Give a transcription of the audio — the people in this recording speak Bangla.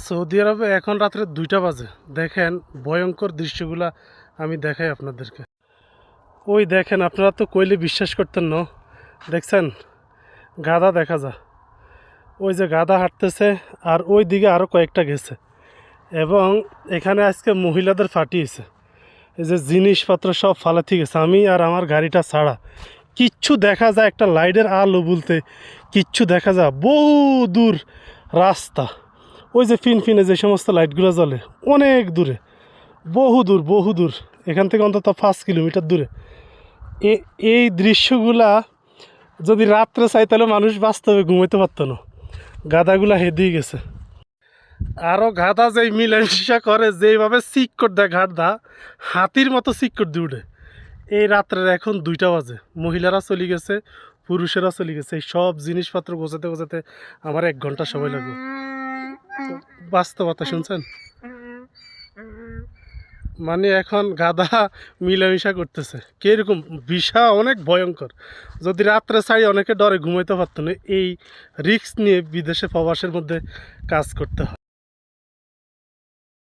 সৌদি আরবে এখন রাত্রে 2টা বাজে। দেখেন ভয়ঙ্কর দৃশ্যগুলা আমি দেখাই আপনাদেরকে। ওই দেখেন, আপনারা তো কইলে বিশ্বাস করতেন না। দেখছেন গাধা দেখা যায়, ওই যে গাধা হাঁটতেছে, আর ওই দিকে আরও কয়েকটা গেছে। এবং এখানে আজকে মহিলাদের ফাটিয়েছে, এই যে জিনিসপত্র সব ফালাতে গেছে। আমি আর আমার গাড়িটা ছাড়া কিচ্ছু দেখা যায়, একটা লাইটের আলো বলতে কিচ্ছু দেখা যায়। বহু দূর রাস্তা, ওই যে ফিনফিনে যে সমস্ত লাইটগুলো জ্বলে অনেক দূরে, বহু দূর বহু দূর, এখান থেকে অন্তত 5 কিলোমিটার দূরে। এই দৃশ্যগুলা যদি রাত্রে চাই তাহলে মানুষ বাস্তবে ঘুমাইতে পারতো না। গাদাগুলা হেদিয়ে গেছে। আরও গাদা যেই মিলামিশা করে, যেইভাবে চিক করে দেয় ঘাটদা, হাতির মতো চিক করে দিয়ে উঠে। এই রাত্রের এখন 2টা বাজে, মহিলারা চলে গেছে, পুরুষেরা চলে গেছে। এই সব জিনিসপত্র গোছাতে গোছাতে আমার 1 ঘন্টা সময় লাগবে। বাস্তবতা শুনছেন, মানে এখন গাধা মিলামিশা করতেছে কিরকম, বিষা অনেক ভয়ঙ্কর। যদি রাত্রে চাই অনেকে ডরে ঘুমাইতে পারতো না। এই রিস্ক নিয়ে বিদেশে প্রবাসের মধ্যে কাজ করতে হয়।